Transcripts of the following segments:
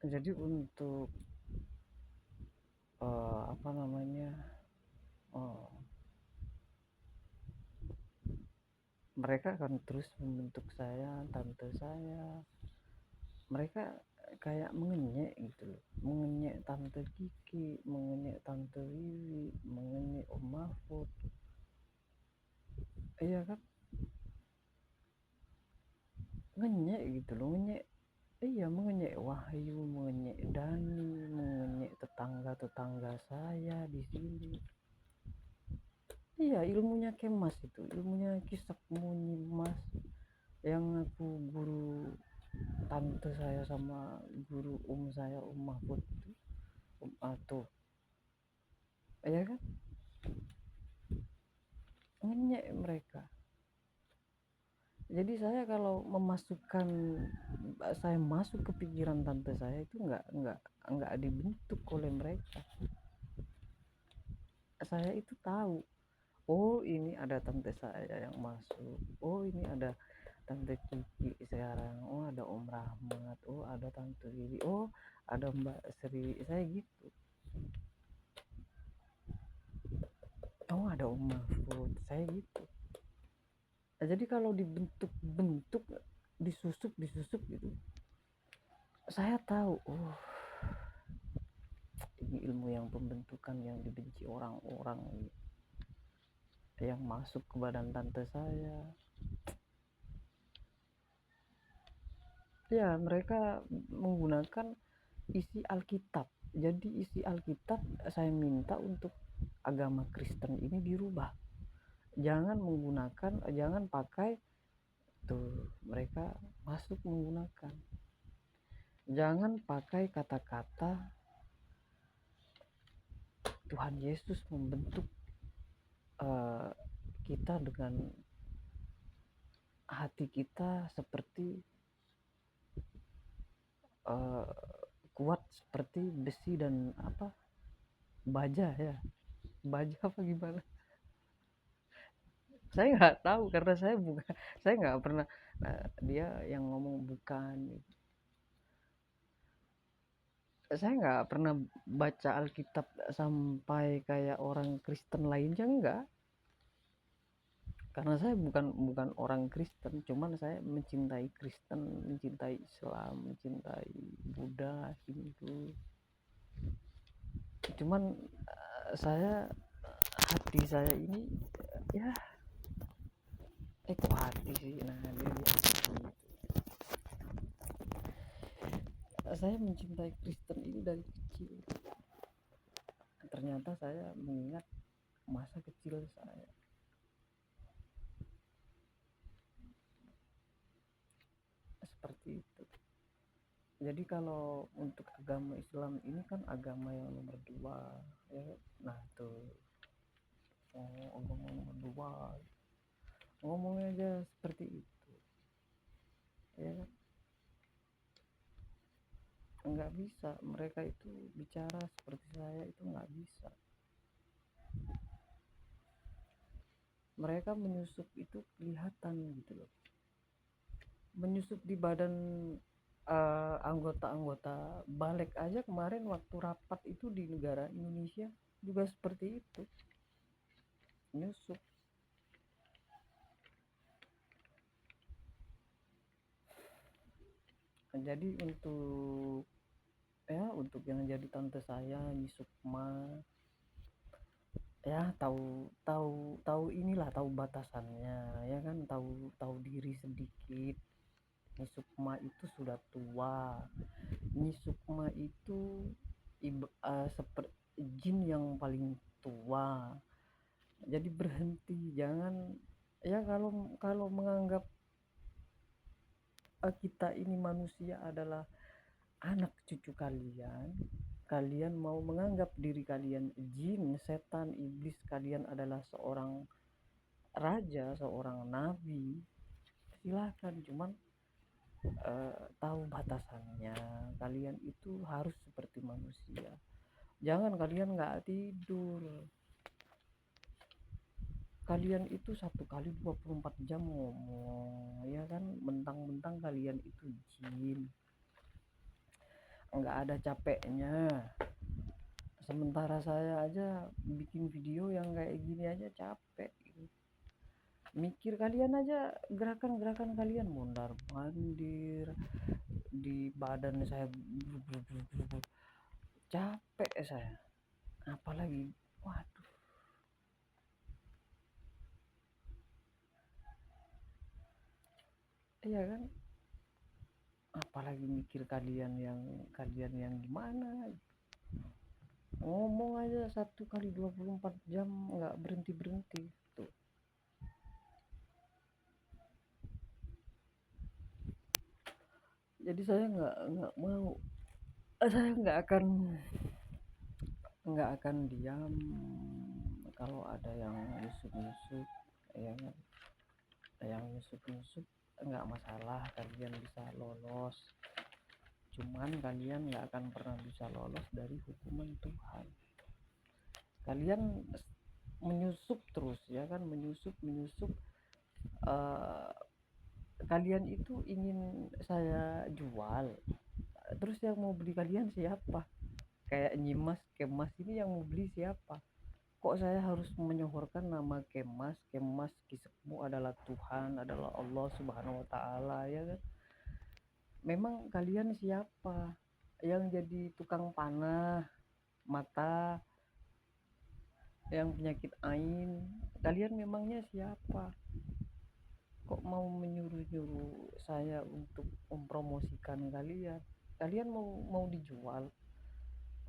Jadi untuk apa namanya, eee, mereka akan terus membentuk saya, tante saya. Mereka kayak mengenyek gitu loh, mengenyek tante Kiki, mengenyek tante Wiwi, mengenyek Om Mahfud. Iya kan, ngenyek gitu loh, ngenyek. Iya, mengenyek Wahyu, mengenyek Dani, mengenyek tetangga-tetangga saya di sini. Iya, ilmunya Kemas itu, ilmunya Kisak Munyi Mas, yang aku guru tante saya sama guru saya, Om Mahfud itu, Om Ato. Iya kan, ngenyek mereka. Jadi saya kalau memasukkan, saya masuk ke pikiran tante saya itu nggak dibentuk oleh mereka. Saya itu tahu, oh ini ada tante saya yang masuk, oh ini ada tante Kiki sekarang, oh ada Om Rahmat, oh ada tante Wiwi, oh ada Mbak Sri, saya gitu. Oh ada Om Mahfud, saya gitu. Nah, jadi kalau dibentuk-bentuk, disusuk gitu, saya tahu, oh ini ilmu yang pembentukan yang dibenci orang-orang yang masuk ke badan tante saya. Ya, mereka menggunakan isi Alkitab. Jadi isi Alkitab saya minta untuk agama Kristen ini dirubah. Jangan pakai tuh, mereka masuk menggunakan. Jangan pakai kata-kata Tuhan Yesus membentuk uh, kita dengan hati kita seperti uh, kuat seperti besi dan apa, baja ya, baja apa gimana, saya nggak tahu karena saya bukan, saya nggak pernah. Nah, dia yang ngomong bukan, saya nggak pernah baca Alkitab sampai kayak orang Kristen lainnya, enggak, karena saya bukan bukan orang Kristen, cuman saya mencintai Kristen, mencintai Islam, mencintai Buddha, Hindu. Cuman saya, hati saya ini ya, kok hati sih, nah dia gitu. Saya mencintai Kristen ini dari kecil. Ternyata saya mengingat masa kecil saya seperti itu. Jadi kalau untuk agama Islam ini kan agama yang nomor dua, ya. Nah tuh, oh, agama nomor dua, ngomongnya aja seperti itu, ya kan? Nggak bisa, mereka itu bicara seperti saya itu nggak bisa. Mereka menyusup itu kelihatan gitu loh, menyusup di badan anggota-anggota balik aja. Kemarin waktu rapat itu di negara Indonesia juga seperti itu, nyusup. Jadi untuk, ya, untuk yang jadi tante saya Nisukma, ya tahu tahu tahu inilah, tahu batasannya, ya kan, tahu tahu diri sedikit. Nisukma itu sudah tua, Nisukma itu seperti jin yang paling tua. Jadi berhenti, jangan, ya, kalau kalau menganggap kita ini manusia adalah anak cucu kalian, kalian mau menganggap diri kalian jin, setan, iblis, kalian adalah seorang raja, seorang nabi, silahkan. Cuman tahu batasannya, kalian itu harus seperti manusia. Jangan kalian nggak tidur, kalian itu satu kali 24 jam ngomong, ya kan, mentang-mentang kalian itu jin. nggak ada capeknya. Sementara saya aja bikin video yang kayak gini aja capek gitu. Mikir kalian aja, gerakan-gerakan kalian mondar mandir di badan saya, capek saya. Apalagi, waduh, iya kan, apalagi mikir kalian yang gimana, ngomong aja 1 kali 24 jam nggak berhenti berhenti tuh. Jadi saya nggak mau, saya nggak akan diam kalau ada yang nyusup-nyusup, ya kan, yang nyusup-nyusup. Nggak masalah, kalian bisa lolos, cuman kalian nggak akan pernah bisa lolos dari hukuman Tuhan. Kalian menyusup terus, ya kan, menyusup eh, kalian itu ingin saya jual, terus yang mau beli kalian siapa? Kayak Nyimas Kemas ini yang mau beli siapa? Kok saya harus menyohorkan nama Kemas? Kemas, kisahmu adalah Tuhan, adalah Allah Subhanahu wa Ta'ala, ya kan? Memang kalian siapa? Yang jadi tukang panah mata, yang penyakit ain, kalian memangnya siapa? Kok mau menyuruh-nyuruh saya untuk mempromosikan kalian? Kalian mau dijual?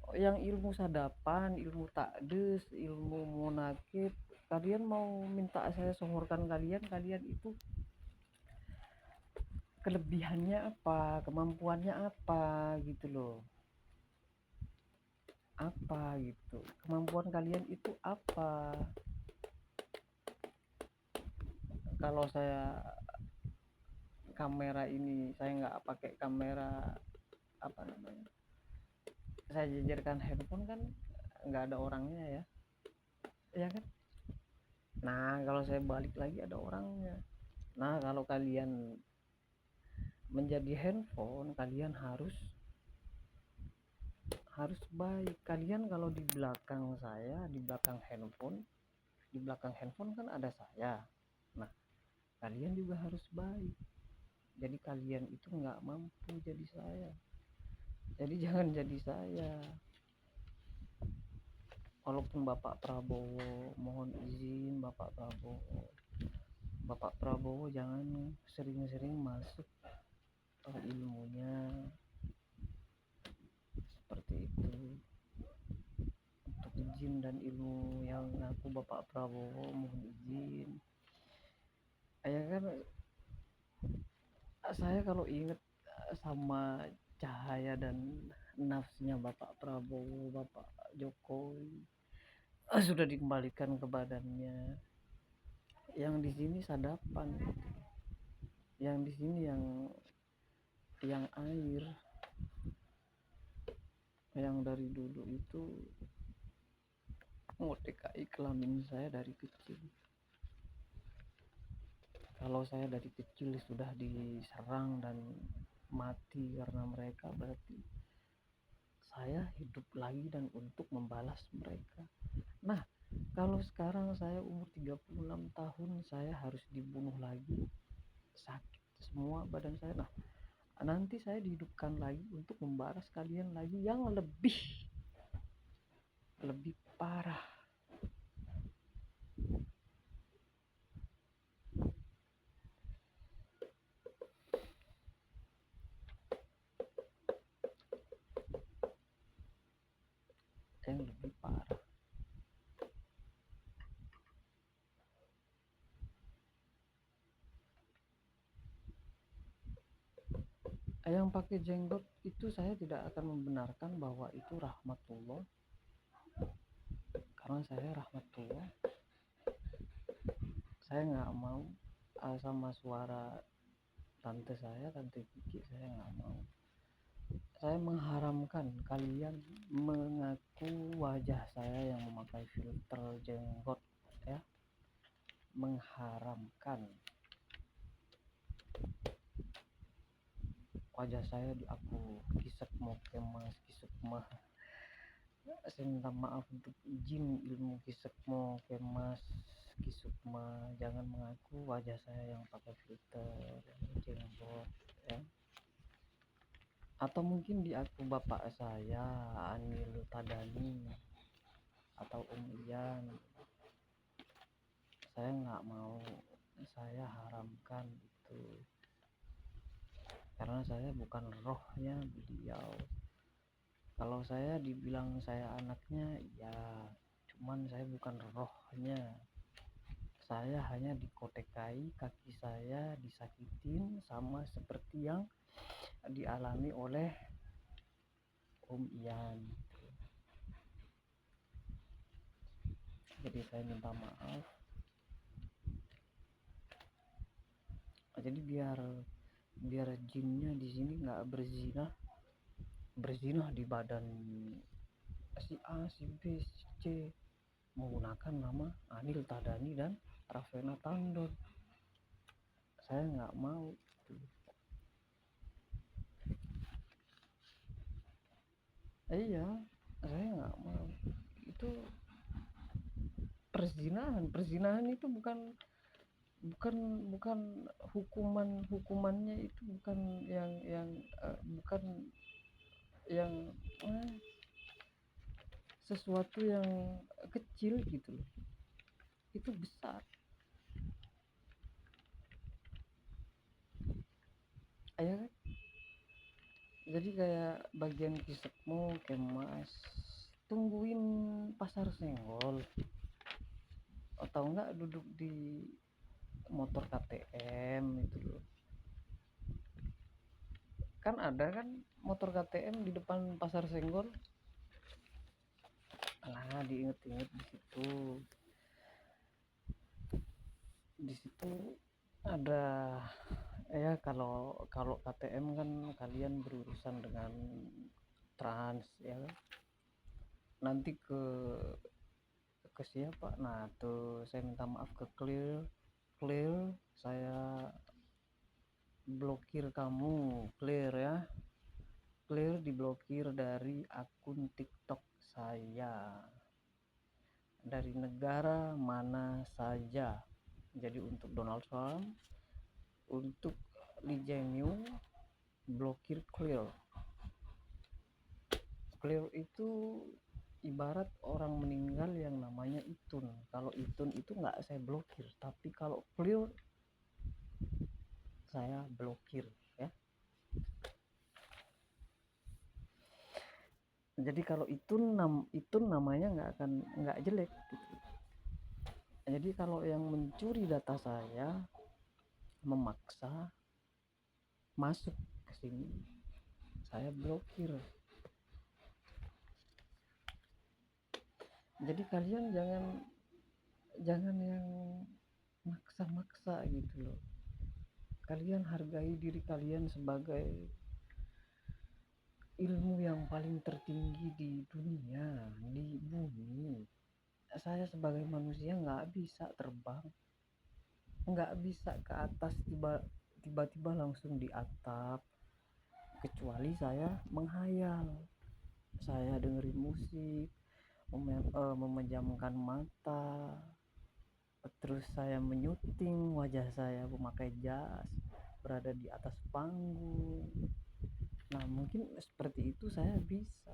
Yang ilmu sadapan, ilmu takdes, ilmu munakib, kalian mau minta saya sohorkan kalian? Kalian itu kelebihannya apa, kemampuannya apa gitu loh, apa gitu, kemampuan kalian itu apa? Kalau saya kamera ini, saya nggak pakai kamera, apa namanya, saya jajarkan handphone kan nggak ada orangnya ya, ya kan. Nah kalau saya balik lagi ada orangnya. Nah kalau kalian menjadi handphone, kalian harus baik. Kalian kalau di belakang saya, di belakang handphone kan ada saya. Nah kalian juga harus baik, jadi kalian itu nggak mampu jadi saya, jadi jangan jadi saya. Walaupun Bapak Prabowo, mohon izin Bapak Prabowo jangan sering-sering masuk ke ilmunya seperti itu. Untuk izin dan ilmu yang ngaku Bapak Prabowo, mohon izin. Ya kan, saya kalau inget sama cahaya dan nafsnya Bapak Prabowo, Bapak Jokowi, sudah dikembalikan ke badannya. Yang di sini sadapan, yang di sini yang air, yang dari dulu itu mau TKI kelamin saya dari kecil. Kalau saya dari kecil sudah diserang dan mati karena mereka, berarti saya hidup lagi dan untuk membalas mereka. Nah kalau sekarang saya umur 36 tahun, saya harus dibunuh lagi, sakit semua badan saya. Nah nanti saya dihidupkan lagi untuk membalas kalian lagi yang lebih parah, yang lebih parah. Yang pakai jenggot itu saya tidak akan membenarkan bahwa itu rahmatullah, karena saya rahmatullah. Saya nggak mau sama suara tante Kiki, saya nggak mau. Saya mengharamkan kalian mengaku wajah saya yang memakai filter jenggot, ya, mengharamkan. wajah saya di aku kisek mau kemas kisek mah. Saya minta maaf untuk jin ilmu kisek mau kemas kisek mah, jangan mengaku wajah saya yang pakai filter jenggot ya. Atau mungkin di aku bapak saya Anil Tadani atau Om Ian, saya nggak mau, saya haramkan itu karena saya bukan rohnya beliau. Kalau saya dibilang saya anaknya ya, cuman saya bukan rohnya. Saya hanya dikotekai, kaki saya disakitin sama seperti yang dialami oleh Om Ian. Jadi saya minta maaf. Jadi biar jinnya di sini nggak berzinah di badan si A, si B, si C menggunakan nama Anil Tadani dan Raffena Tandon. Saya nggak mau itu. Iya, saya nggak mau. Itu perzinahan itu bukan bukan hukumannya itu bukan bukan yang sesuatu yang kecil gitu loh, itu besar. Ya kan, jadi kayak bagian kisekmu kemas, tungguin pasar senggol atau enggak duduk di motor KTM itu loh. Kan ada kan motor KTM di depan pasar senggol. Nah, diinget-inget di situ ada ya, kalau KTM kan kalian berurusan dengan trans ya kan? Nanti ke siapa, nah tuh saya minta maaf ke clear saya blokir kamu, clear ya, clear diblokir dari akun TikTok saya, dari negara mana saja. Jadi untuk Donald Trump, untuk Lee Jae-myung, blokir clear. Clear itu ibarat orang meninggal yang namanya Itun. Kalau Itun itu nggak saya blokir, tapi kalau clear saya blokir ya. Jadi kalau Itun namanya nggak jelek gitu. Jadi kalau yang mencuri data saya, memaksa masuk ke sini, saya blokir. Jadi kalian jangan yang maksa-maksa gitu loh. Kalian hargai diri kalian sebagai ilmu yang paling tertinggi di dunia, di bumi. Saya sebagai manusia nggak bisa terbang, nggak bisa ke atas tiba-tiba langsung di atap, kecuali saya menghayal, saya dengerin musik, memejamkan mata, terus saya menyuting wajah saya memakai jas berada di atas panggung. Nah mungkin seperti itu saya bisa,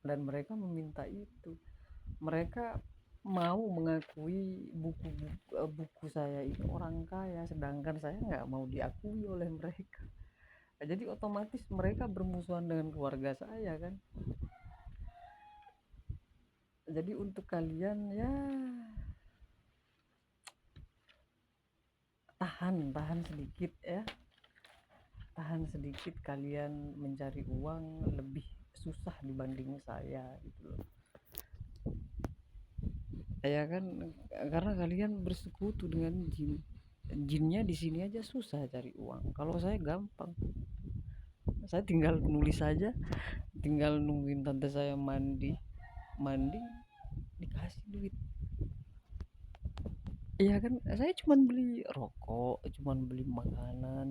dan mereka meminta itu. Mereka mau mengakui buku saya itu orang kaya, sedangkan saya nggak mau diakui oleh mereka. Jadi otomatis mereka bermusuhan dengan keluarga saya kan. Jadi untuk kalian ya tahan sedikit ya, tahan sedikit, kalian mencari uang lebih susah dibanding saya gitu loh ya kan, karena kalian bersekutu dengan jinnya di sini aja susah cari uang. Kalau saya gampang, saya tinggal nulis saja, tinggal nungguin tante saya mandi dikasih duit. Iya kan, saya cuman beli rokok, cuman beli makanan.